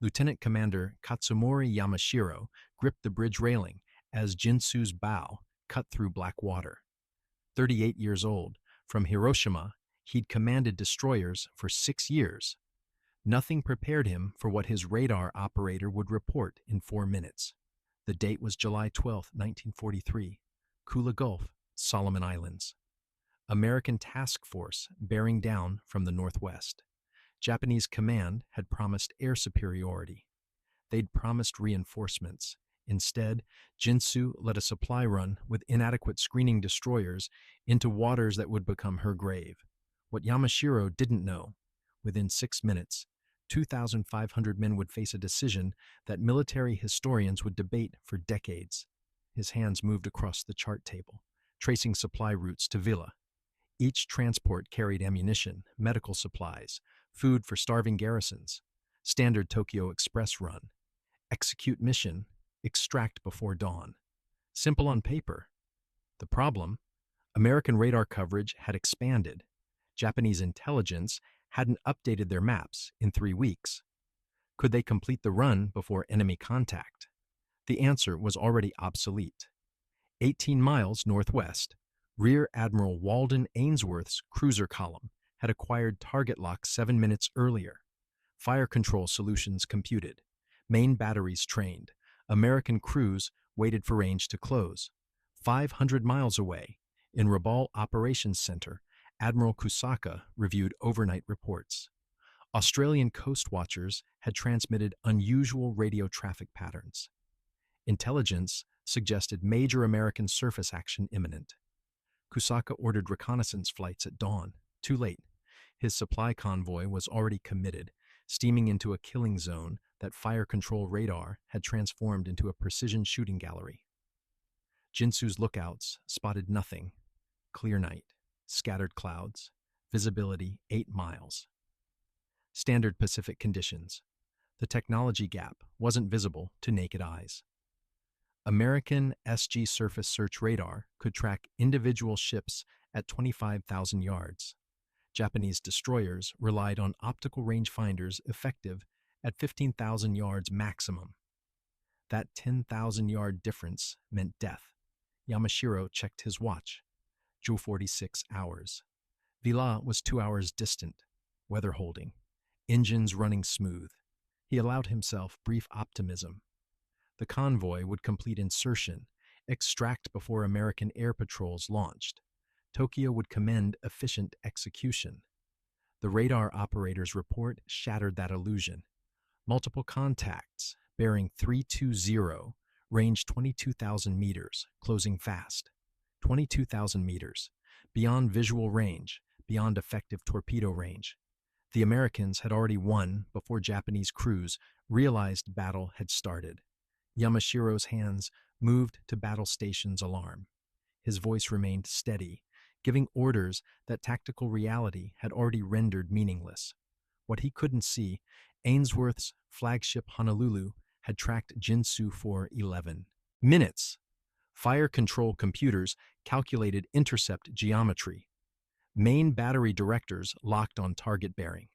Lieutenant Commander Katsumori Yamashiro gripped the bridge railing as Jintsu's bow cut through black water. 38 years old, from Hiroshima, he'd commanded destroyers for 6 years. Nothing prepared him for what his radar operator would report in 4 minutes. The date was July 12, 1943, Kula Gulf, Solomon Islands. American task force bearing down from the northwest. Japanese command had promised air superiority. They'd promised reinforcements. Instead, Jintsu led a supply run with inadequate screening destroyers into waters that would become her grave. What Yamashiro didn't know, within 6 minutes, 2,500 men would face a decision that military historians would debate for decades. His hands moved across the chart table, tracing supply routes to Villa. Each transport carried ammunition, medical supplies, food for starving garrisons. Standard Tokyo Express run. Execute mission, extract before dawn. Simple on paper. The problem? American radar coverage had expanded. Japanese intelligence hadn't updated their maps in 3 weeks. Could they complete the run before enemy contact? The answer was already obsolete. 18 miles northwest, Rear Admiral Walden Ainsworth's cruiser column had acquired target lock 7 minutes earlier. Fire control solutions computed. Main batteries trained. American crews waited for range to close. 500 miles away, in Rabaul Operations Center, Admiral Kusaka reviewed overnight reports. Australian coast watchers had transmitted unusual radio traffic patterns. Intelligence suggested major American surface action imminent. Kusaka ordered reconnaissance flights at dawn. Too late. His supply convoy was already committed, steaming into a killing zone that fire control radar had transformed into a precision shooting gallery. Jintsu's lookouts spotted nothing. Clear night. Scattered clouds, visibility 8 miles. Standard Pacific conditions. The technology gap wasn't visible to naked eyes. American SG surface search radar could track individual ships at 25,000 yards. Japanese destroyers relied on optical rangefinders effective at 15,000 yards maximum. That 10,000-yard difference meant death. Yamashiro checked his watch. 46 hours. Villa was 2 hours distant, weather holding, engines running smooth. He allowed himself brief optimism. The convoy would complete insertion, extract before American air patrols launched. Tokyo would commend efficient execution. The radar operator's report shattered that illusion. Multiple contacts, bearing 320, ranged 22,000 meters, closing fast. 22,000 meters, beyond visual range, beyond effective torpedo range. The Americans had already won before Japanese crews realized battle had started. Yamashiro's hands moved to battle station's alarm. His voice remained steady, giving orders that tactical reality had already rendered meaningless. What he couldn't see, Ainsworth's flagship Honolulu had tracked Jintsu for 11 minutes. Fire control computers calculated intercept geometry. Main battery directors locked on target bearing.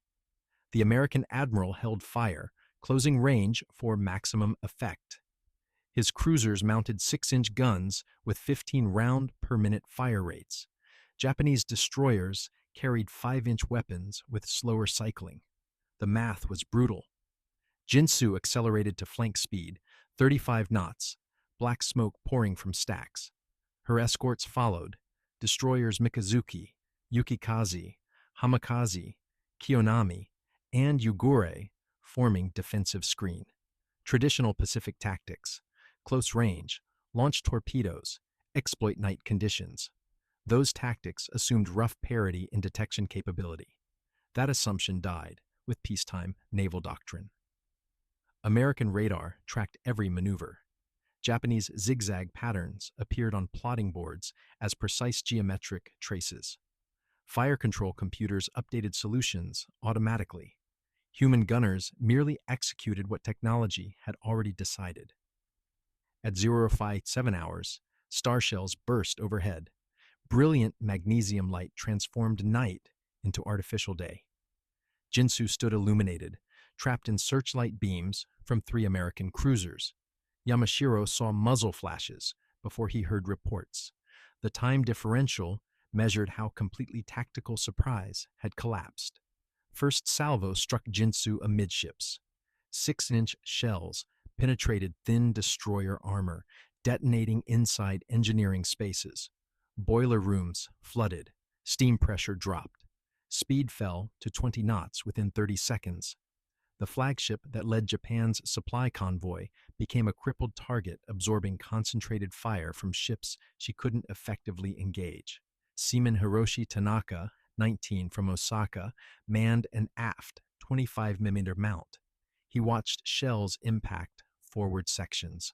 The American admiral held fire, closing range for maximum effect. His cruisers mounted 6-inch guns with 15 round per minute fire rates. Japanese destroyers carried 5-inch weapons with slower cycling. The math was brutal. Jintsu accelerated to flank speed, 35 knots, black smoke pouring from stacks. Her escorts followed, destroyers Mikazuki, Yukikaze, Hamikaze, Kiyonami, and Yugure forming defensive screen. Traditional Pacific tactics, close range, launch torpedoes, exploit night conditions. Those tactics assumed rough parity in detection capability. That assumption died with peacetime naval doctrine. American radar tracked every maneuver. Japanese zigzag patterns appeared on plotting boards as precise geometric traces. Fire control computers updated solutions automatically. Human gunners merely executed what technology had already decided. At 057 hours, star shells burst overhead. Brilliant magnesium light transformed night into artificial day. Jintsu stood illuminated, trapped in searchlight beams from 3 American cruisers. Yamashiro saw muzzle flashes before he heard reports. The time differential measured how completely tactical surprise had collapsed. First salvo struck Jintsu amidships. 6-inch shells penetrated thin destroyer armor, detonating inside engineering spaces. Boiler rooms flooded. Steam pressure dropped. Speed fell to 20 knots within 30 seconds. The flagship that led Japan's supply convoy became a crippled target, absorbing concentrated fire from ships she couldn't effectively engage. Seaman Hiroshi Tanaka, 19, from Osaka, manned an aft 25mm mount. He watched shells impact forward sections.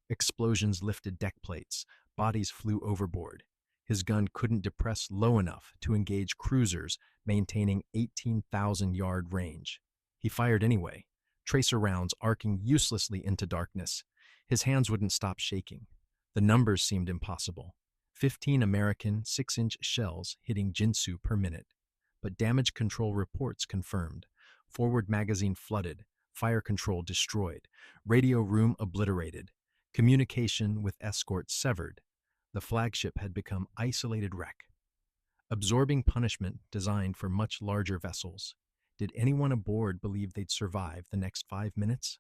Explosions lifted deck plates. Bodies flew overboard. His gun couldn't depress low enough to engage cruisers maintaining 18,000-yard range. He fired anyway, tracer rounds arcing uselessly into darkness. His hands wouldn't stop shaking. The numbers seemed impossible. 15 American 6-inch shells hitting Jintsu per minute. But damage control reports confirmed. Forward magazine flooded, fire control destroyed, radio room obliterated, communication with escorts severed. The flagship had become isolated wreck. Absorbing punishment designed for much larger vessels. Did anyone aboard believe they'd survive the next 5 minutes?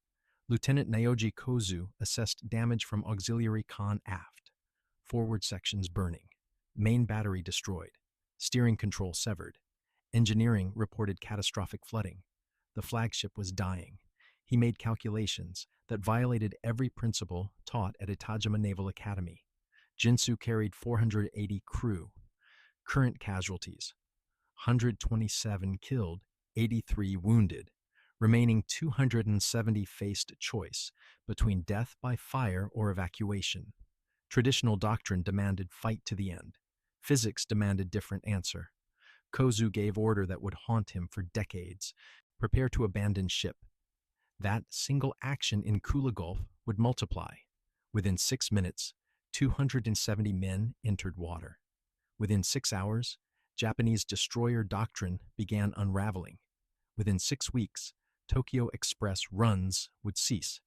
Lieutenant Naoji Kozu assessed damage from auxiliary con aft. Forward sections burning. Main battery destroyed. Steering control severed. Engineering reported catastrophic flooding. The flagship was dying. He made calculations that violated every principle taught at Itajima Naval Academy. Jintsu carried 480 crew. Current casualties: 127 killed, 83 wounded. Remaining 270 faced choice between death by fire or evacuation. Traditional doctrine demanded fight to the end. Physics demanded different answer. Kozu gave order that would haunt him for decades. Prepare to abandon ship. That single action in Kula Gulf would multiply. Within 6 minutes, 270 men entered water. Within 6 hours, Japanese destroyer doctrine began unraveling. Within 6 weeks, Tokyo Express runs would cease.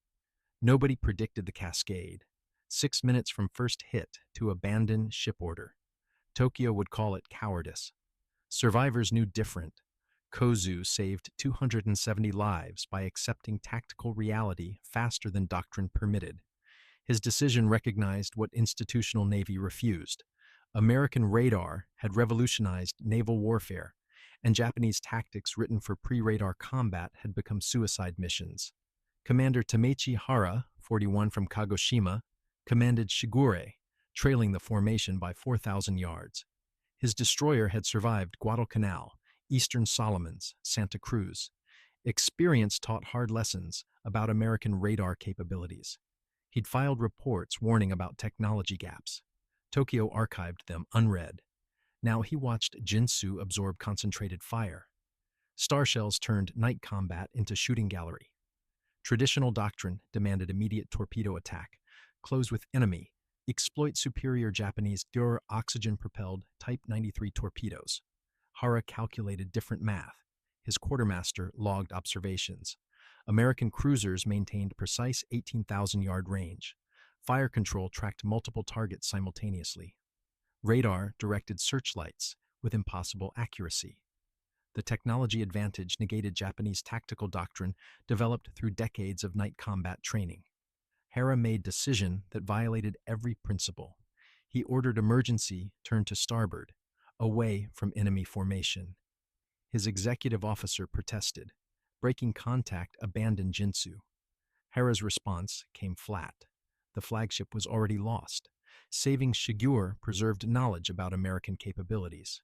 Nobody predicted the cascade. 6 minutes from first hit to abandon ship order. Tokyo would call it cowardice. Survivors knew different. Kozu saved 270 lives by accepting tactical reality faster than doctrine permitted. His decision recognized what institutional Navy refused. American radar had revolutionized naval warfare, and Japanese tactics written for pre-radar combat had become suicide missions. Commander Tamechi Hara, 41, from Kagoshima, commanded Shigure, trailing the formation by 4,000 yards. His destroyer had survived Guadalcanal, Eastern Solomons, Santa Cruz. Experience taught hard lessons about American radar capabilities. He'd filed reports warning about technology gaps. Tokyo archived them unread. Now he watched Jintsu absorb concentrated fire. Star shells turned night combat into shooting gallery. Traditional doctrine demanded immediate torpedo attack, close with enemy, exploit superior Japanese Gyur oxygen-propelled Type 93 torpedoes. Hara calculated different math. His quartermaster logged observations. American cruisers maintained precise 18,000-yard range. Fire control tracked multiple targets simultaneously. Radar directed searchlights with impossible accuracy. The technology advantage negated Japanese tactical doctrine developed through decades of night combat training. Hara made decision that violated every principle. He ordered emergency turn to starboard, away from enemy formation. His executive officer protested. Breaking contact abandoned Jintsu. Hara's response came flat. The flagship was already lost. Saving Shigure preserved knowledge about American capabilities.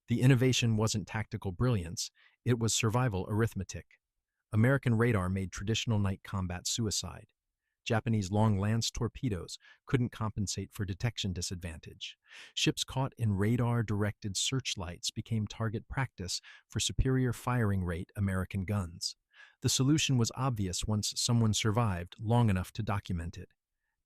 The innovation wasn't tactical brilliance, it was survival arithmetic. American radar made traditional night combat suicide. Japanese long-lance torpedoes couldn't compensate for detection disadvantage. Ships caught in radar-directed searchlights became target practice for superior firing rate American guns. The solution was obvious once someone survived long enough to document it.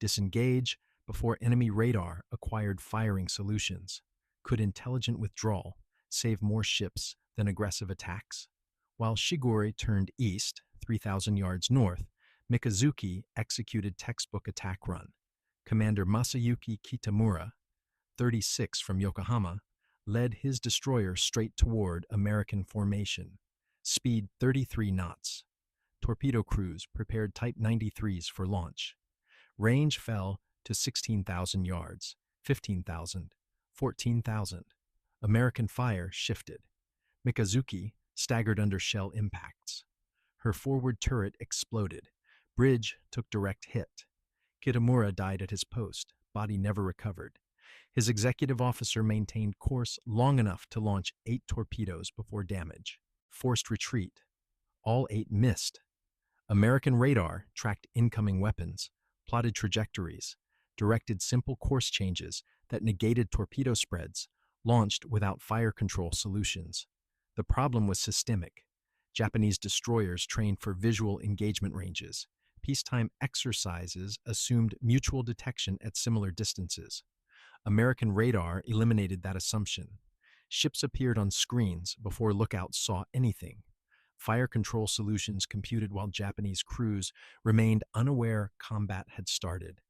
Disengage before enemy radar acquired firing solutions. Could intelligent withdrawal save more ships than aggressive attacks? While Shigure turned east 3,000 yards north, Mikazuki executed textbook attack run. Commander Masayuki Kitamura, 36 from Yokohama, led his destroyer straight toward American formation. Speed 33 knots. Torpedo crews prepared Type 93s for launch. Range fell to 16,000 yards, 15,000, 14,000. American fire shifted. Mikazuki staggered under shell impacts. Her forward turret exploded. Bridge took direct hit. Kitamura died at his post, body never recovered. His executive officer maintained course long enough to launch 8 torpedoes before damage. Forced retreat. All 8 missed. American radar tracked incoming weapons, plotted trajectories, directed simple course changes that negated torpedo spreads, launched without fire control solutions. The problem was systemic. Japanese destroyers trained for visual engagement ranges. Peacetime exercises assumed mutual detection at similar distances. American radar eliminated that assumption. Ships appeared on screens before lookouts saw anything. Fire control solutions computed while Japanese crews remained unaware combat had started.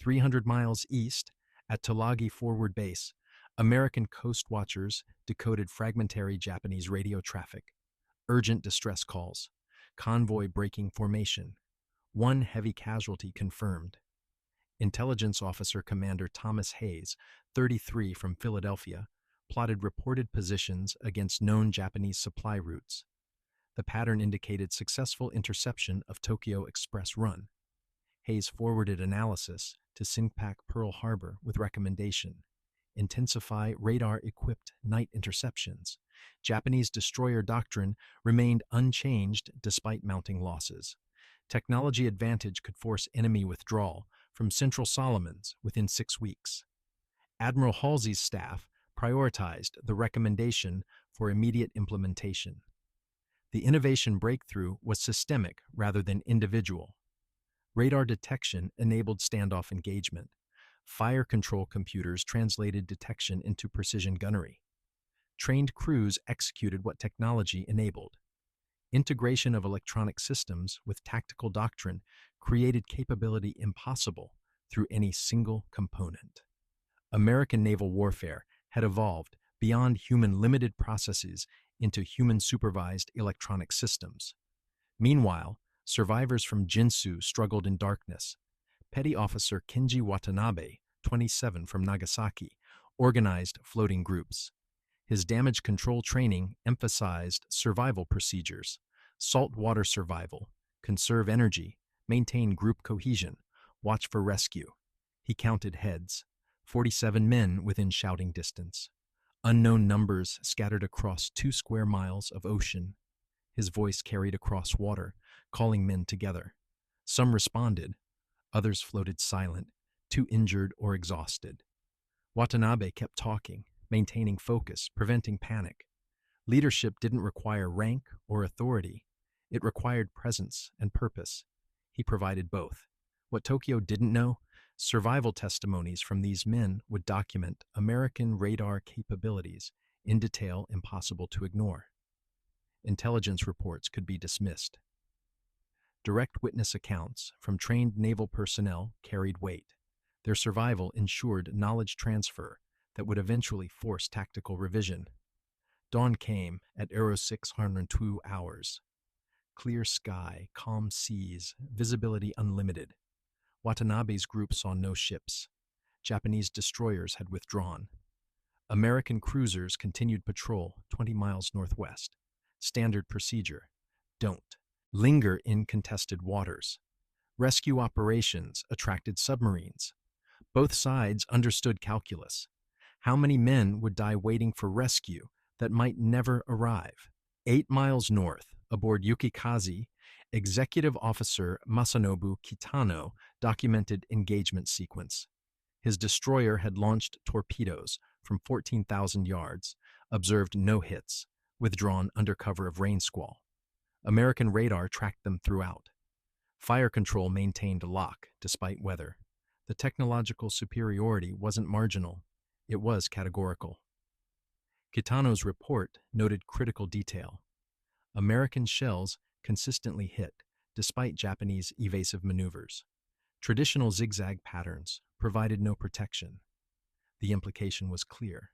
300 miles east, at Tulagi Forward Base, American coast watchers decoded fragmentary Japanese radio traffic. Urgent distress calls. Convoy breaking formation. 1 heavy casualty confirmed. Intelligence Officer Commander Thomas Hayes, 33 from Philadelphia, plotted reported positions against known Japanese supply routes. The pattern indicated successful interception of Tokyo Express Run. Hayes forwarded analysis to Sinpak Pearl Harbor with recommendation: intensify radar-equipped night interceptions. Japanese destroyer doctrine remained unchanged despite mounting losses. Technology advantage could force enemy withdrawal from Central Solomons within 6 weeks. Admiral Halsey's staff prioritized the recommendation for immediate implementation. The innovation breakthrough was systemic rather than individual. Radar detection enabled standoff engagement. Fire control computers translated detection into precision gunnery. Trained crews executed what technology enabled. Integration of electronic systems with tactical doctrine created capability impossible through any single component. American naval warfare had evolved beyond human-limited processes into human-supervised electronic systems. Meanwhile, survivors from Jintsu struggled in darkness. Petty Officer Kenji Watanabe, 27 from Nagasaki, organized floating groups. His damage control training emphasized survival procedures: saltwater survival, conserve energy, maintain group cohesion, watch for rescue. He counted heads: 47 men within shouting distance. Unknown numbers scattered across 2 square miles of ocean. His voice carried across water, calling men together. Some responded, others floated silent, too injured or exhausted. Watanabe kept talking, maintaining focus, preventing panic. Leadership didn't require rank or authority. It required presence and purpose. He provided both. What Tokyo didn't know, survival testimonies from these men would document American radar capabilities in detail impossible to ignore. Intelligence reports could be dismissed. Direct witness accounts from trained naval personnel carried weight. Their survival ensured knowledge transfer that would eventually force tactical revision. Dawn came at 0602 hours. Clear sky, calm seas, visibility unlimited. Watanabe's group saw no ships. Japanese destroyers had withdrawn. American cruisers continued patrol 20 miles northwest. Standard procedure: don't linger in contested waters. Rescue operations attracted submarines. Both sides understood calculus. How many men would die waiting for rescue that might never arrive? 8 miles north, aboard Yukikaze, Executive Officer Masanobu Kitano documented engagement sequence. His destroyer had launched torpedoes from 14,000 yards, observed no hits, withdrawn under cover of rain squall. American radar tracked them throughout. Fire control maintained lock despite weather. The technological superiority wasn't marginal, it was categorical. Kitano's report noted critical detail. American shells consistently hit, despite Japanese evasive maneuvers. Traditional zigzag patterns provided no protection. The implication was clear.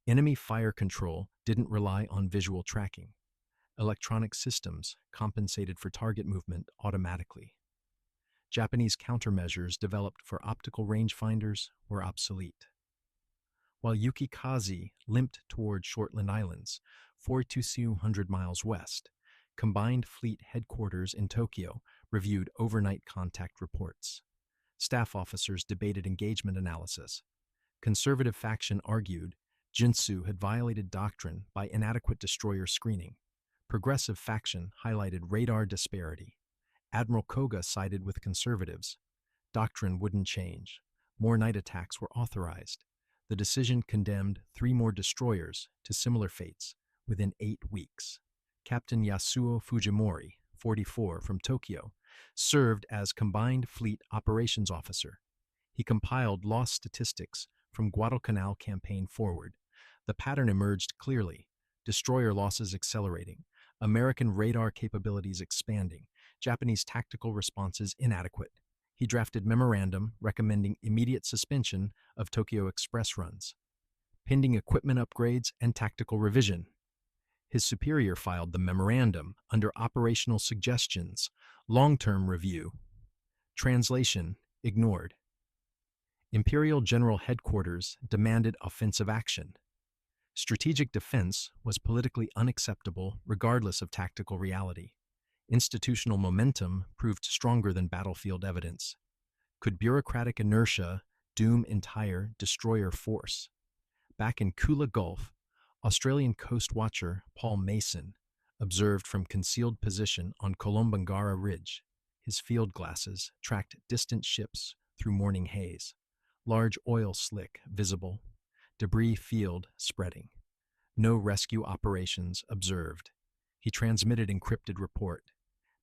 Enemy fire control didn't rely on visual tracking. Electronic systems compensated for target movement automatically. Japanese countermeasures developed for optical rangefinders were obsolete. While Yukikaze limped toward Shortland Islands, 4,200 miles west, Combined Fleet Headquarters in Tokyo reviewed overnight contact reports. Staff officers debated engagement analysis. Conservative faction argued Jintsu had violated doctrine by inadequate destroyer screening. Progressive faction highlighted radar disparity. Admiral Koga sided with conservatives. Doctrine wouldn't change. More night attacks were authorized. The decision condemned 3 more destroyers to similar fates within 8 weeks. Captain Yasuo Fujimori, 44, from Tokyo, served as Combined Fleet Operations Officer. He compiled loss statistics from Guadalcanal campaign forward. The pattern emerged clearly: destroyer losses accelerating, American radar capabilities expanding, Japanese tactical responses inadequate. He drafted memorandum recommending immediate suspension of Tokyo Express runs, pending equipment upgrades and tactical revision. His superior filed the memorandum under operational suggestions, long-term review. Translation ignored. Imperial General Headquarters demanded offensive action. Strategic defense was politically unacceptable regardless of tactical reality. Institutional momentum proved stronger than battlefield evidence. Could bureaucratic inertia doom entire destroyer force? Back in Kula Gulf, Australian coast watcher Paul Mason observed from concealed position on Kolombangara Ridge. His field glasses tracked distant ships through morning haze. Large oil slick visible, debris field spreading. No rescue operations observed. He transmitted encrypted report.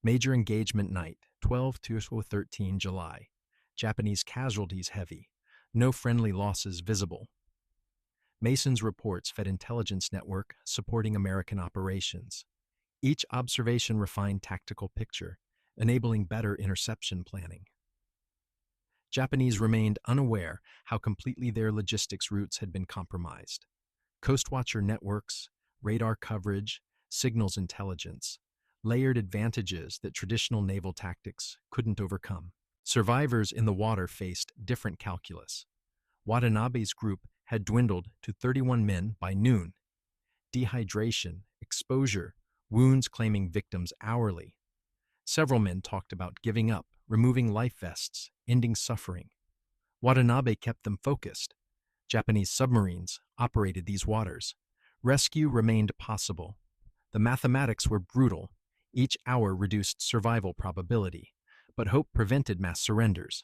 Major engagement night, 12-13 July. Japanese casualties heavy. No friendly losses visible. Mason's reports fed intelligence network supporting American operations. Each observation refined tactical picture, enabling better interception planning. Japanese remained unaware how completely their logistics routes had been compromised. Coastwatcher networks, radar coverage, signals intelligence, layered advantages that traditional naval tactics couldn't overcome. Survivors in the water faced different calculus. Watanabe's group had dwindled to 31 men by noon. Dehydration, exposure, wounds claiming victims hourly. Several men talked about giving up, removing life vests, ending suffering. Watanabe kept them focused. Japanese submarines operated these waters. Rescue remained possible. The mathematics were brutal. Each hour reduced survival probability, but hope prevented mass surrenders.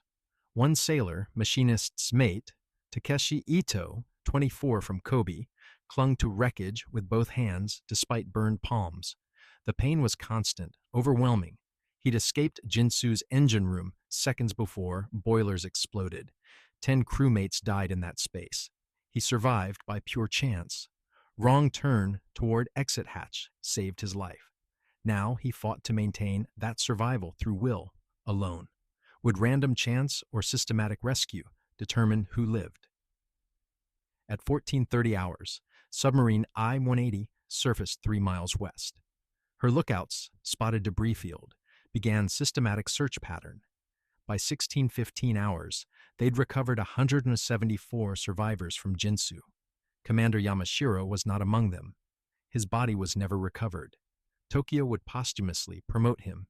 One sailor, machinist's mate, Takeshi Ito, 24, from Kobe, clung to wreckage with both hands despite burned palms. The pain was constant, overwhelming. He'd escaped Jintsu's engine room seconds before boilers exploded. 10 crewmates died in that space. He survived by pure chance. Wrong turn toward exit hatch saved his life. Now he fought to maintain that survival through will, alone. Would random chance or systematic rescue determine who lived? At 14:30 hours, submarine I-180 surfaced 3 miles west. Her lookouts spotted debris field, began systematic search pattern. By 16:15 hours, they'd recovered 174 survivors from Jintsu. Commander Yamashiro was not among them. His body was never recovered. Tokyo would posthumously promote him,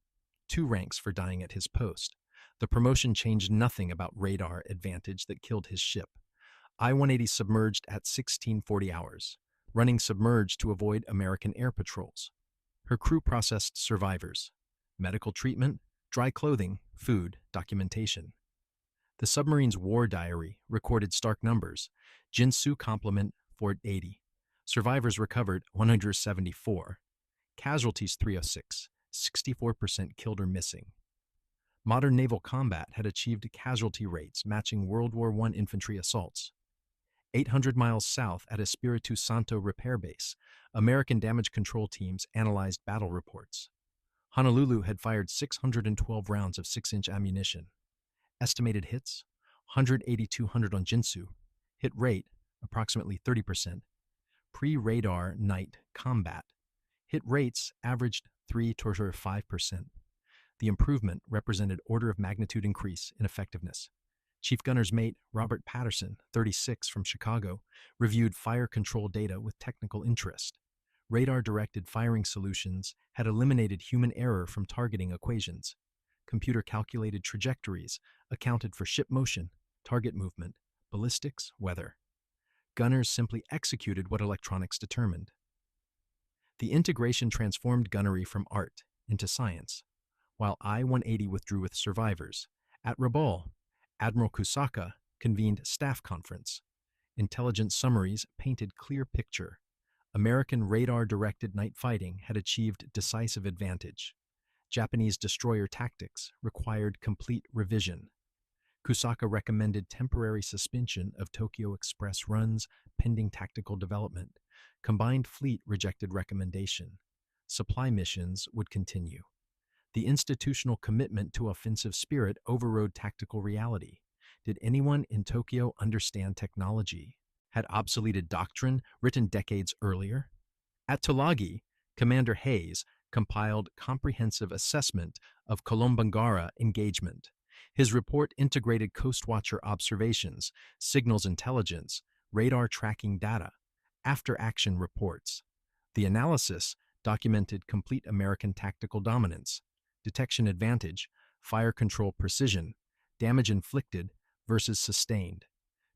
2 ranks for dying at his post. The promotion changed nothing about radar advantage that killed his ship. I-180 submerged at 16:40 hours, running submerged to avoid American air patrols. Her crew processed survivors, medical treatment, dry clothing, food, documentation. The submarine's war diary recorded stark numbers. Jintsu complement 480. Survivors recovered 174. Casualties 306, 64% killed or missing. Modern naval combat had achieved casualty rates matching World War I infantry assaults. 800 miles south at Espiritu Santo repair base, American damage control teams analyzed battle reports. Honolulu had fired 612 rounds of 6-inch ammunition. Estimated hits, 180-200 on Jintsu. Hit rate, approximately 30%. Pre-radar night combat. Hit rates averaged 3-5%. The improvement represented order of magnitude increase in effectiveness. Chief Gunner's mate Robert Patterson, 36, from Chicago, reviewed fire control data with technical interest. Radar-directed firing solutions had eliminated human error from targeting equations. Computer-calculated trajectories accounted for ship motion, target movement, ballistics, weather. Gunners simply executed what electronics determined. The integration transformed gunnery from art into science. While I-180 withdrew with survivors, at Rabaul, Admiral Kusaka convened staff conference. Intelligence summaries painted clear picture. American radar-directed night fighting had achieved decisive advantage. Japanese destroyer tactics required complete revision. Kusaka recommended temporary suspension of Tokyo Express runs pending tactical development. Combined Fleet rejected recommendation. Supply missions would continue. The institutional commitment to offensive spirit overrode tactical reality. Did anyone in Tokyo understand technology? Had obsoleted doctrine written decades earlier? At Tulagi, Commander Hayes compiled comprehensive assessment of Kolombangara engagement. His report integrated Coastwatcher observations, signals intelligence, radar tracking data, after-action reports. The analysis documented complete American tactical dominance, detection advantage, fire control precision, damage inflicted versus sustained.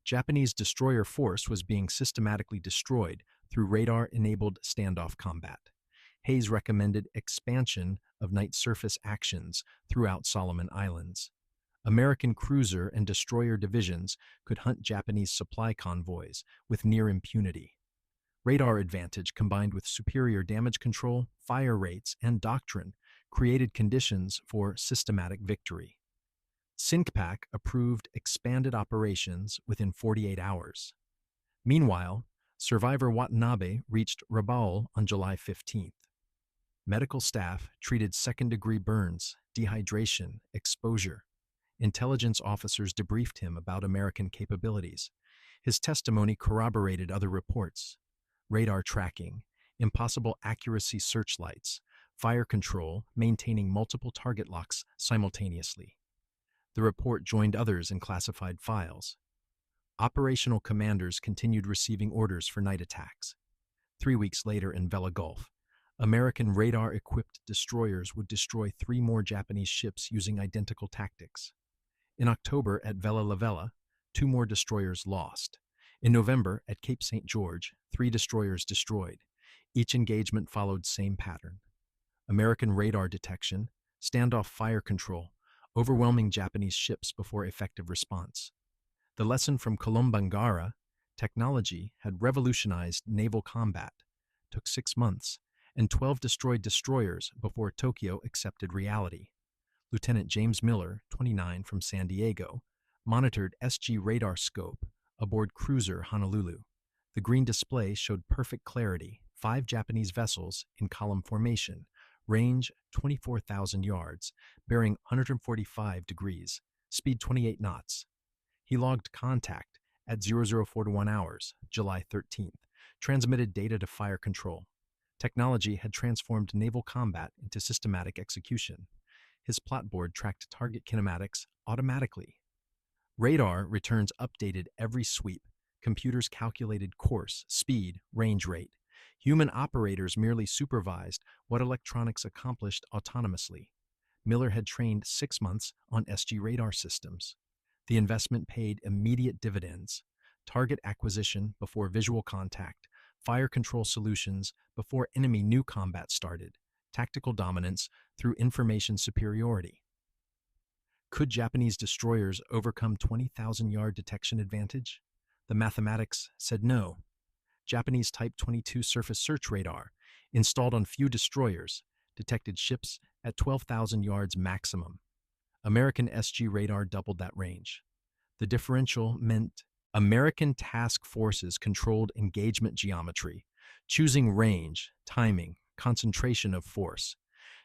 Japanese destroyer force was being systematically destroyed through radar-enabled standoff combat. Hayes recommended expansion of night surface actions throughout Solomon Islands. American cruiser and destroyer divisions could hunt Japanese supply convoys with near impunity. Radar advantage combined with superior damage control, fire rates, and doctrine created conditions for systematic victory. SINCPAC approved expanded operations within 48 hours. Meanwhile, survivor Watanabe reached Rabaul on July 15th. Medical staff treated second-degree burns, dehydration, exposure. Intelligence officers debriefed him about American capabilities. His testimony corroborated other reports. Radar tracking, impossible accuracy searchlights, fire control, maintaining multiple target locks simultaneously. The report joined others in classified files. Operational commanders continued receiving orders for night attacks. 3 weeks later in Vella Gulf, American radar-equipped destroyers would destroy 3 more Japanese ships using identical tactics. In October at Vella La Vella, 2 more destroyers lost. In November at Cape St. George, 3 destroyers destroyed. Each engagement followed same pattern. American radar detection, standoff fire control, overwhelming Japanese ships before effective response. The lesson from Kolombangara, technology had revolutionized naval combat, took 6 months, and 12 destroyed destroyers before Tokyo accepted reality. Lieutenant James Miller, 29, from San Diego, monitored SG radar scope aboard cruiser Honolulu. The green display showed perfect clarity, 5 Japanese vessels in column formation, range 24,000 yards, bearing 145 degrees, speed 28 knots. He logged contact at 0041 hours, July 13th, transmitted data to fire control. Technology had transformed naval combat into systematic execution. His plotboard tracked target kinematics automatically. Radar returns updated every sweep. Computers calculated course, speed, range rate. Human operators merely supervised what electronics accomplished autonomously. Miller had trained 6 months on SG radar systems. The investment paid immediate dividends. Target acquisition before visual contact, fire control solutions before enemy knew combat started, tactical dominance through information superiority. Could Japanese destroyers overcome 20,000-yard detection advantage? The mathematics said no. Japanese Type 22 surface search radar, installed on few destroyers, detected ships at 12,000 yards maximum. American SG radar doubled that range. The differential meant American task forces controlled engagement geometry, choosing range, timing, concentration of force.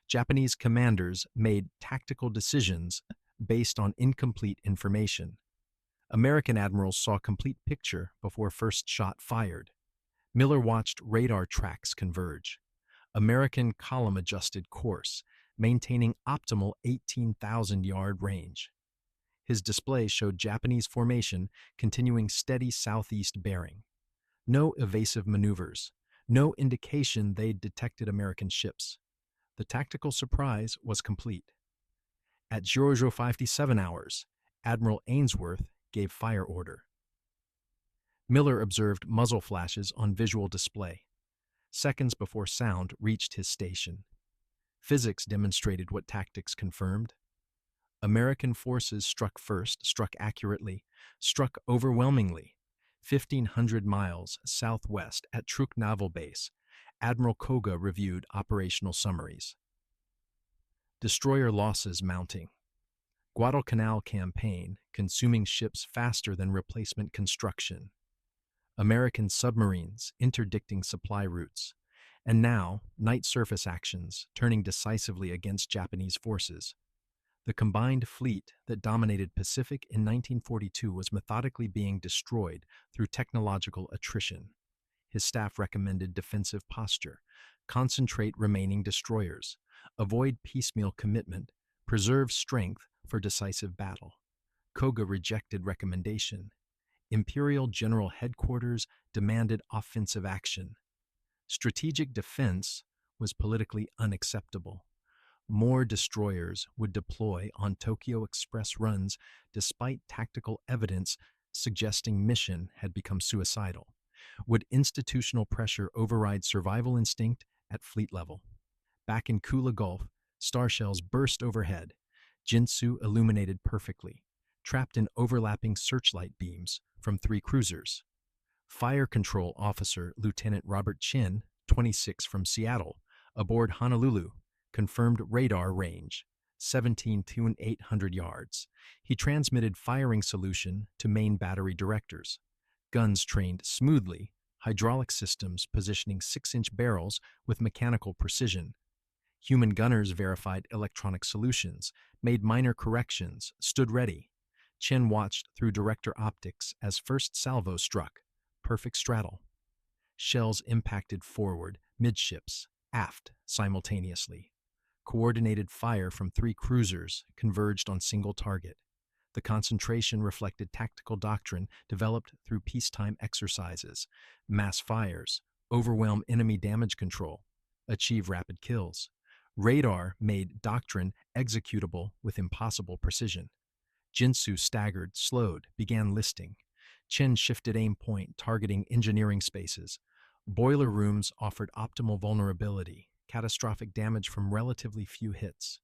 Japanese commanders made tactical decisions based on incomplete information. American admirals saw complete picture before first shot fired. Miller watched radar tracks converge. American column adjusted course, maintaining optimal 18,000-yard range. His display showed Japanese formation continuing steady southeast bearing. No evasive maneuvers, no indication they'd detected American ships. The tactical surprise was complete. At 0057 hours, Admiral Ainsworth gave fire order. Miller observed muzzle flashes on visual display. Seconds before sound reached his station. Physics demonstrated what tactics confirmed. American forces struck first, struck accurately, struck overwhelmingly. 1,500 miles southwest at Truk Naval Base, Admiral Koga reviewed operational summaries. Destroyer losses mounting. Guadalcanal campaign, consuming ships faster than replacement construction. American submarines interdicting supply routes. And now, night surface actions, turning decisively against Japanese forces. The combined fleet that dominated Pacific in 1942 was methodically being destroyed through technological attrition. His staff recommended defensive posture, concentrate remaining destroyers, avoid piecemeal commitment, preserve strength for decisive battle. Koga rejected recommendation. Imperial General Headquarters demanded offensive action. Strategic defense was politically unacceptable. More destroyers would deploy on Tokyo Express runs despite tactical evidence suggesting mission had become suicidal. Would institutional pressure override survival instinct at fleet level? Back in Kula Gulf, star shells burst overhead. Jintsu illuminated perfectly, trapped in overlapping searchlight beams from 3 cruisers. Fire Control Officer Lieutenant Robert Chin, 26 from Seattle, aboard Honolulu, confirmed radar range, 17 to 800 yards. He transmitted firing solution to main battery directors. Guns trained smoothly, hydraulic systems positioning 6-inch barrels with mechanical precision. Human gunners verified electronic solutions, made minor corrections, stood ready. Chen watched through director optics as first salvo struck, perfect straddle. Shells impacted forward, midships, aft simultaneously. Coordinated fire from 3 cruisers converged on single target. The concentration reflected tactical doctrine developed through peacetime exercises, mass fires, overwhelm enemy damage control, achieve rapid kills. Radar made doctrine executable with impossible precision. Jintsu staggered, slowed, began listing. Chen shifted aim point, targeting engineering spaces. Boiler rooms offered optimal vulnerability, catastrophic damage from relatively few hits.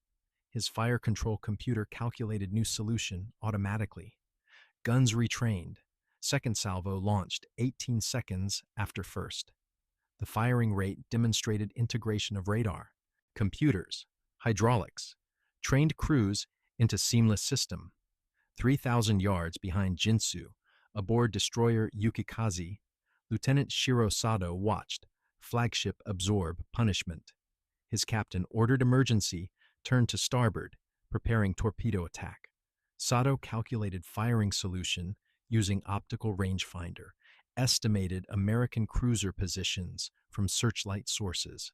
His fire control computer calculated new solution automatically. Guns retrained. Second salvo launched 18 seconds after first. The firing rate demonstrated integration of radar, computers, hydraulics, trained crews into seamless system. 3,000 yards behind Jintsu, aboard destroyer Yukikaze, Lieutenant Shiro Sato watched, flagship absorb punishment. His captain ordered emergency, turned to starboard, preparing torpedo attack. Sato calculated firing solution using optical rangefinder, estimated American cruiser positions from searchlight sources.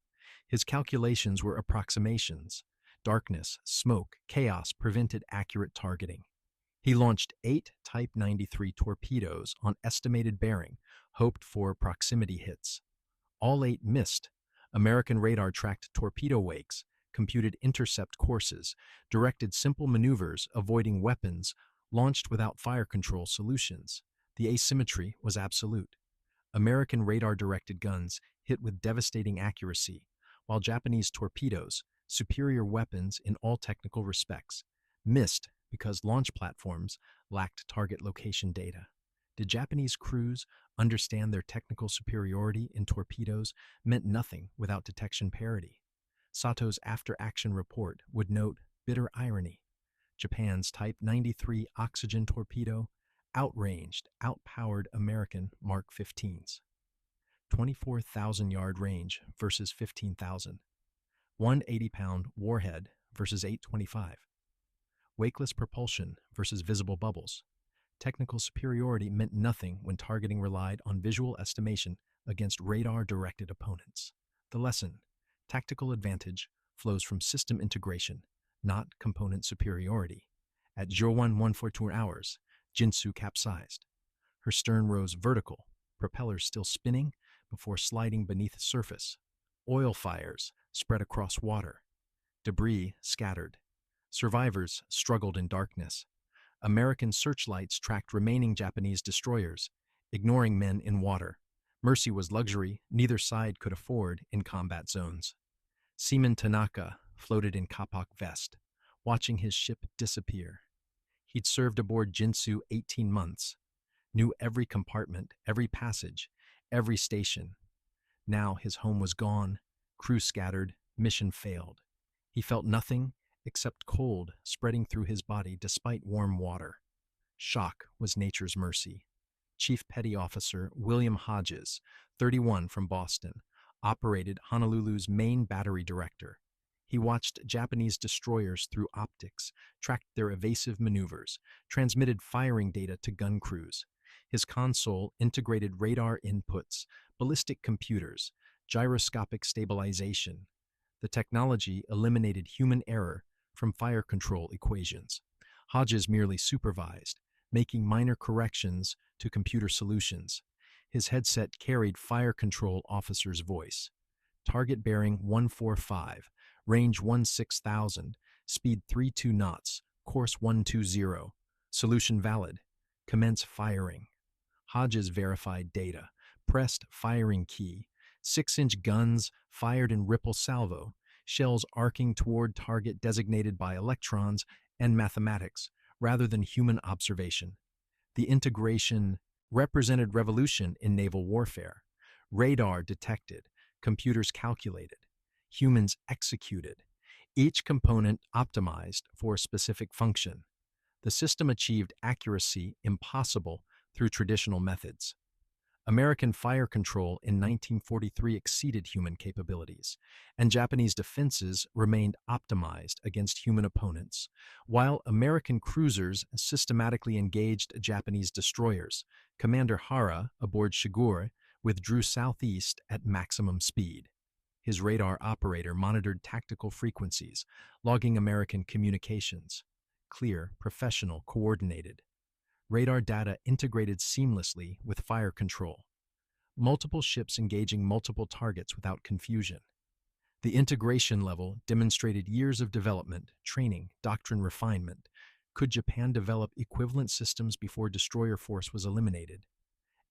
His calculations were approximations. Darkness, smoke, chaos prevented accurate targeting. He launched 8 Type 93 torpedoes on estimated bearing, hoped for proximity hits. All 8 missed. American radar tracked torpedo wakes, computed intercept courses, directed simple maneuvers avoiding weapons, launched without fire control solutions. The asymmetry was absolute. American radar-directed guns hit with devastating accuracy, while Japanese torpedoes, superior weapons in all technical respects, missed because launch platforms lacked target location data. Did Japanese crews understand their technical superiority in torpedoes meant nothing without detection parity? Sato's after-action report would note bitter irony. Japan's Type 93 oxygen torpedo outranged, outpowered American Mark 15s. 24,000-yard range versus 15,000. One 80-pound warhead versus 825. Wakeless propulsion versus visible bubbles. Technical superiority meant nothing when targeting relied on visual estimation against radar-directed opponents. The lesson: tactical advantage flows from system integration, not component superiority. At 0114 hours, Jintsu capsized. Her stern rose vertical, propellers still spinning before sliding beneath the surface. Oil fires spread across water. Debris scattered. Survivors struggled in darkness. American searchlights tracked remaining Japanese destroyers, ignoring men in water. Mercy was luxury neither side could afford in combat zones. Seaman Tanaka floated in kapok vest, watching his ship disappear. He'd served aboard Jintsu 18 months, knew every compartment, every passage, every station. Now his home was gone, crew scattered, mission failed. He felt nothing except cold spreading through his body despite warm water. Shock was nature's mercy. Chief Petty Officer William Hodges, 31 from Boston, operated Honolulu's main battery director. He watched Japanese destroyers through optics, tracked their evasive maneuvers, transmitted firing data to gun crews. His console integrated radar inputs, ballistic computers, gyroscopic stabilization. The technology eliminated human error from fire control equations. Hodges merely supervised, making minor corrections to computer solutions. His headset carried fire control officer's voice. Target bearing 145, range 16,000, speed 32 knots, course 120. Solution valid. Commence firing. Hodges verified data, pressed firing key. 6-inch guns fired in ripple salvo, shells arcing toward target designated by electrons and mathematics rather than human observation. The integration represented revolution in naval warfare. Radar detected, computers calculated, humans executed, each component optimized for a specific function. The system achieved accuracy impossible through traditional methods. American fire control in 1943 exceeded human capabilities, and Japanese defenses remained optimized against human opponents, while American cruisers systematically engaged Japanese destroyers. Commander Hara, aboard Shigure, withdrew southeast at maximum speed. His radar operator monitored tactical frequencies, logging American communications. Clear, professional, coordinated. Radar data integrated seamlessly with fire control. Multiple ships engaging multiple targets without confusion. The integration level demonstrated years of development, training, doctrine refinement. Could Japan develop equivalent systems before destroyer force was eliminated?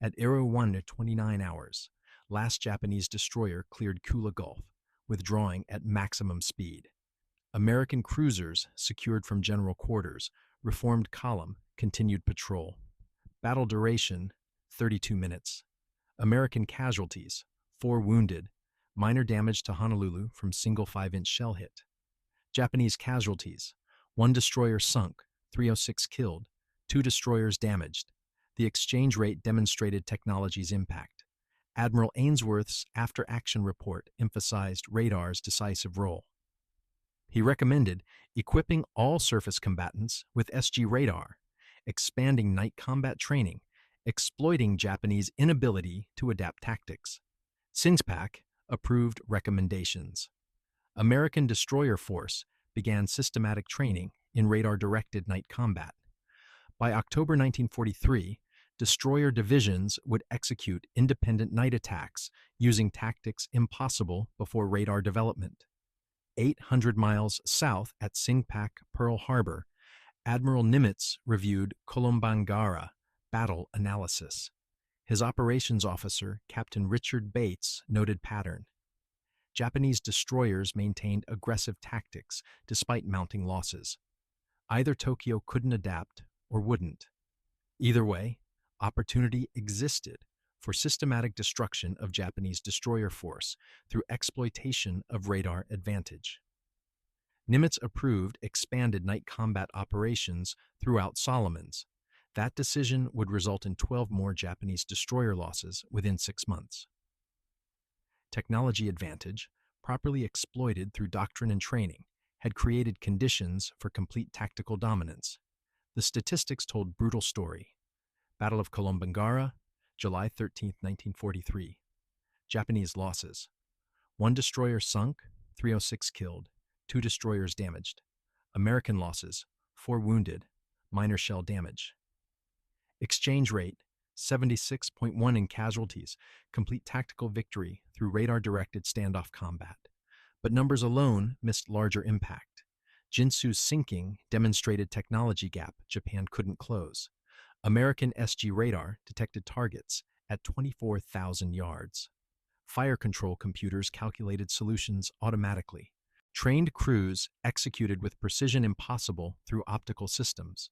At 01:29 hours, last Japanese destroyer cleared Kula Gulf, withdrawing at maximum speed. American cruisers, secured from general quarters, reformed column, continued patrol. Battle duration, 32 minutes. American casualties, 4 wounded, minor damage to Honolulu from single 5-inch shell hit. Japanese casualties, 1 destroyer sunk, 306 killed, 2 destroyers damaged. The exchange rate demonstrated technology's impact. Admiral Ainsworth's after-action report emphasized radar's decisive role. He recommended equipping all surface combatants with SG radar, expanding night combat training, exploiting Japanese inability to adapt tactics. SINSPAC approved recommendations. American destroyer force began systematic training in radar-directed night combat. By October 1943, destroyer divisions would execute independent night attacks using tactics impossible before radar development. 800 miles south at Singpak, Pearl Harbor, Admiral Nimitz reviewed Kolombangara battle analysis. His operations officer, Captain Richard Bates, noted pattern. Japanese destroyers maintained aggressive tactics despite mounting losses. Either Tokyo couldn't adapt or wouldn't. Either way, opportunity existed for systematic destruction of Japanese destroyer force through exploitation of radar advantage. Nimitz approved expanded night combat operations throughout Solomons. That decision would result in 12 more Japanese destroyer losses within 6 months. Technology advantage, properly exploited through doctrine and training, had created conditions for complete tactical dominance. The statistics told brutal story. Battle of Kolombangara, July 13, 1943. Japanese losses. 1 destroyer sunk, 306 killed, 2 destroyers damaged. American losses, 4 wounded, minor shell damage. Exchange rate, 76.1 in casualties, complete tactical victory through radar-directed standoff combat. But numbers alone missed larger impact. Jintsu's sinking demonstrated technology gap Japan couldn't close. American SG radar detected targets at 24,000 yards. Fire control computers calculated solutions automatically. Trained crews executed with precision impossible through optical systems.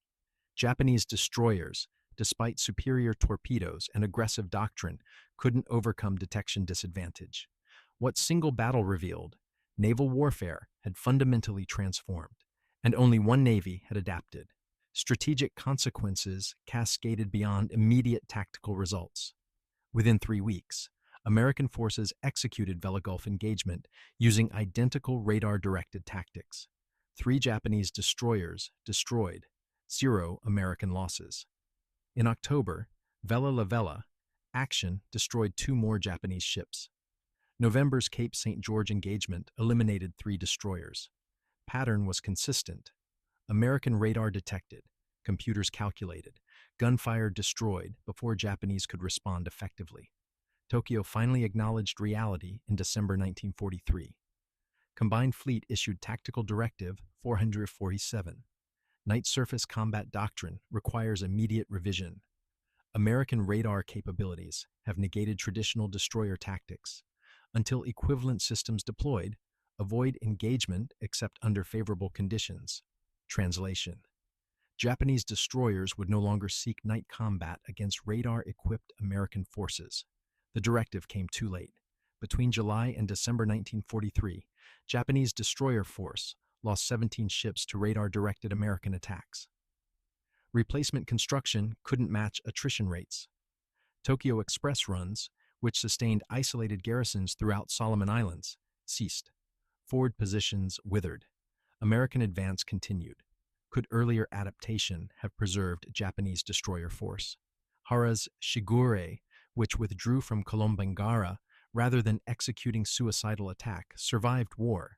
Japanese destroyers, despite superior torpedoes and aggressive doctrine, couldn't overcome detection disadvantage. What single battle revealed, naval warfare had fundamentally transformed, and only one navy had adapted. Strategic consequences cascaded beyond immediate tactical results. Within 3 weeks, American forces executed Vella Gulf engagement using identical radar-directed tactics. 3 Japanese destroyers destroyed, 0 American losses. In October, Vella La Vella action destroyed 2 more Japanese ships. November's Cape St. George engagement eliminated 3 destroyers. Pattern was consistent. American radar detected, computers calculated, gunfire destroyed before Japanese could respond effectively. Tokyo finally acknowledged reality in December 1943. Combined Fleet issued Tactical Directive 447. Night Surface Combat Doctrine requires immediate revision. American radar capabilities have negated traditional destroyer tactics. Until equivalent systems deployed, avoid engagement except under favorable conditions. Translation: Japanese destroyers would no longer seek night combat against radar-equipped American forces. The directive came too late. Between July and December 1943, Japanese destroyer force lost 17 ships to radar-directed American attacks. Replacement construction couldn't match attrition rates. Tokyo Express runs, which sustained isolated garrisons throughout Solomon Islands, ceased. Forward positions withered. American advance continued. Could earlier adaptation have preserved Japanese destroyer force? Hara's Shigure, which withdrew from Kolombangara rather than executing suicidal attack, survived war.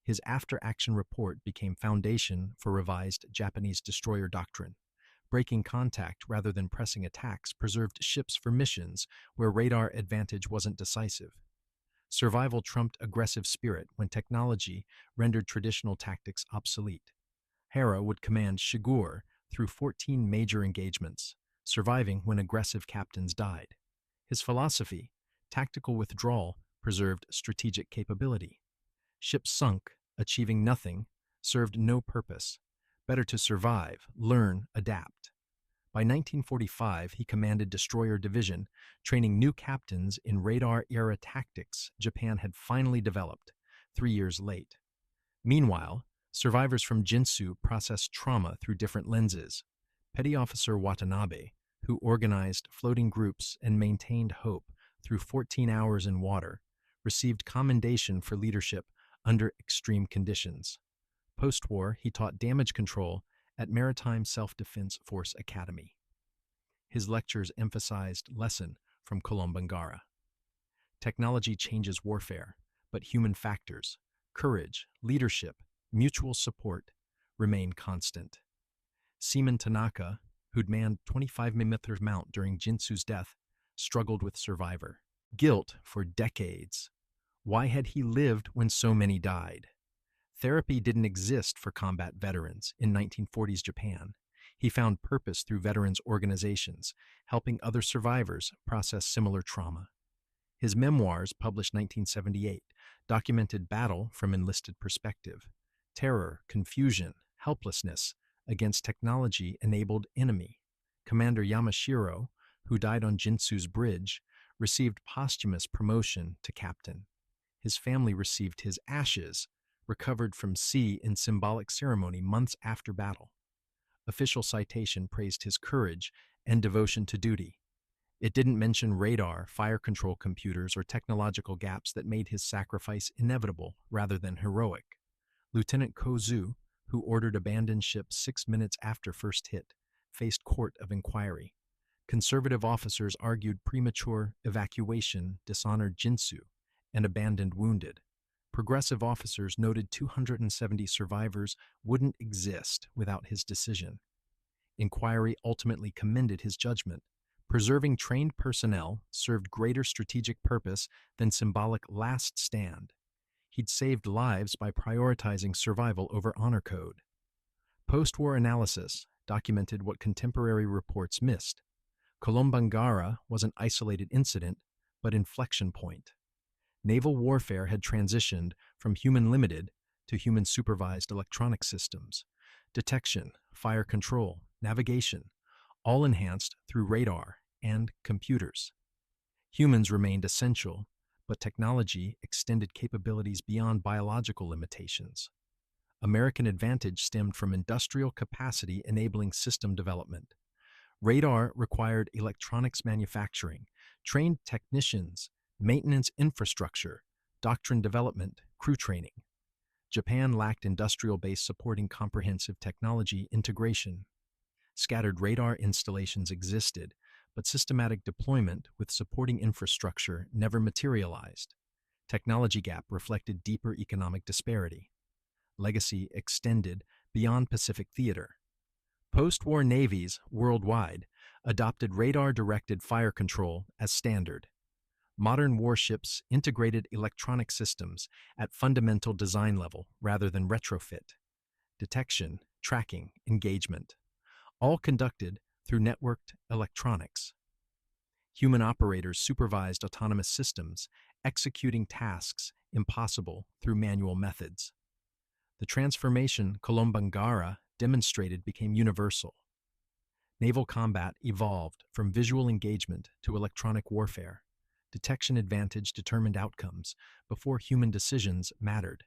His after-action report became foundation for revised Japanese destroyer doctrine. Breaking contact rather than pressing attacks preserved ships for missions where radar advantage wasn't decisive. Survival trumped aggressive spirit when technology rendered traditional tactics obsolete. Hara would command Shigure through 14 major engagements, surviving when aggressive captains died. His philosophy, tactical withdrawal, preserved strategic capability. Ships sunk, achieving nothing, served no purpose. Better to survive, learn, adapt. By 1945, he commanded Destroyer Division, training new captains in radar-era tactics Japan had finally developed, 3 years late. Meanwhile, survivors from Jintsu processed trauma through different lenses. Petty Officer Watanabe, who organized floating groups and maintained hope through 14 hours in water, received commendation for leadership under extreme conditions. Post-war, he taught damage control at Maritime Self-Defense Force Academy. His lectures emphasized lesson from Kolombangara. Technology changes warfare, but human factors, courage, leadership, mutual support, remain constant. Seaman Tanaka, who'd manned 25mm mount during Jintsu's death, struggled with survivor. Guilt for decades. Why had he lived when so many died? Therapy didn't exist for combat veterans in 1940s Japan. He found purpose through veterans organizations, helping other survivors process similar trauma. His memoirs, published 1978, documented battle from enlisted perspective. Terror, confusion, helplessness against technology-enabled enemy. Commander Yamashiro, who died on Jintsu's bridge, received posthumous promotion to captain. His family received his ashes, recovered from sea in symbolic ceremony months after battle. Official citation praised his courage and devotion to duty. It didn't mention radar, fire control computers, or technological gaps that made his sacrifice inevitable rather than heroic. Lieutenant Kozu, who ordered abandoned ship 6 minutes after first hit, faced court of inquiry. Conservative officers argued premature evacuation dishonored Jintsu and abandoned wounded. Progressive officers noted 270 survivors wouldn't exist without his decision. Inquiry ultimately commended his judgment. Preserving trained personnel served greater strategic purpose than symbolic last stand. He'd saved lives by prioritizing survival over honor code. Post-war analysis documented what contemporary reports missed. Kolombangara was an isolated incident, but inflection point. Naval warfare had transitioned from human-limited to human-supervised electronic systems. Detection, fire control, navigation, all enhanced through radar and computers. Humans remained essential, but technology extended capabilities beyond biological limitations. American advantage stemmed from industrial capacity enabling system development. Radar required electronics manufacturing, trained technicians, maintenance infrastructure, doctrine development, crew training. Japan lacked industrial base supporting comprehensive technology integration. Scattered radar installations existed, but systematic deployment with supporting infrastructure never materialized. Technology gap reflected deeper economic disparity. Legacy extended beyond Pacific theater. Post-war navies worldwide adopted radar-directed fire control as standard. Modern warships integrated electronic systems at fundamental design level rather than retrofit. Detection, tracking, engagement, all conducted through networked electronics. Human operators supervised autonomous systems, executing tasks impossible through manual methods. The transformation Kolombangara demonstrated became universal. Naval combat evolved from visual engagement to electronic warfare. Detection advantage determined outcomes before human decisions mattered.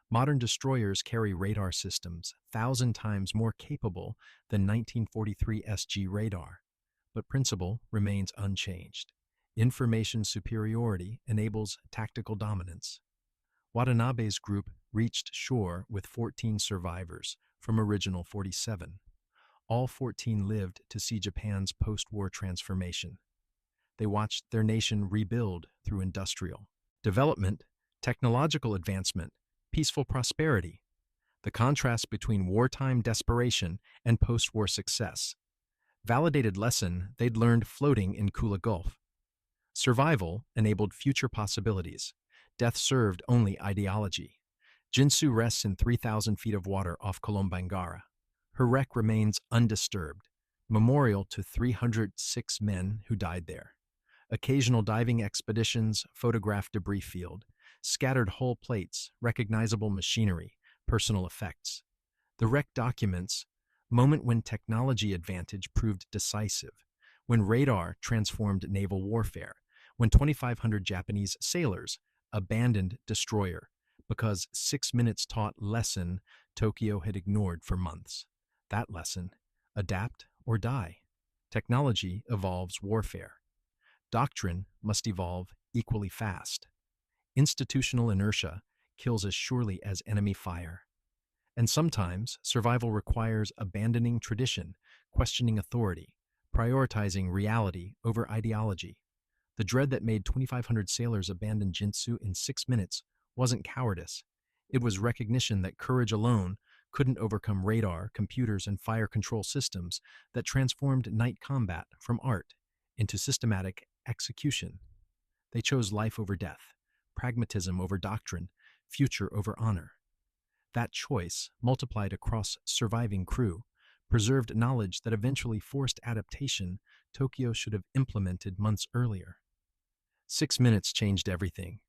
Modern destroyers carry radar systems 1,000 times more capable than 1943 SG radar, but principle remains unchanged. Information superiority enables tactical dominance. Watanabe's group reached shore with 14 survivors from original 47. All 14 lived to see Japan's post-war transformation. They watched their nation rebuild through industrial development, technological advancement, peaceful prosperity. The contrast between wartime desperation and post-war success. Validated lesson they'd learned floating in Kula Gulf. Survival enabled future possibilities. Death served only ideology. Jintsu rests in 3,000 feet of water off Kolombangara. Her wreck remains undisturbed, memorial to 306 men who died there. Occasional diving expeditions photograph debris field, scattered hull plates, recognizable machinery, personal effects. The wreck documents moment when technology advantage proved decisive, when radar transformed naval warfare, when 2,500 Japanese sailors abandoned destroyer because 6 minutes taught lesson Tokyo had ignored for months. That lesson, adapt or die. Technology evolves warfare. Doctrine must evolve equally fast. Institutional inertia kills as surely as enemy fire. And sometimes survival requires abandoning tradition, questioning authority, prioritizing reality over ideology. The dread that made 2,500 sailors abandon Jintsu in 6 minutes wasn't cowardice. It was recognition that courage alone couldn't overcome radar, computers, and fire control systems that transformed night combat from art into systematic execution. They chose life over death, pragmatism over doctrine, future over honor. That choice, multiplied across surviving crew, preserved knowledge that eventually forced adaptation Tokyo should have implemented months earlier. 6 minutes changed everything.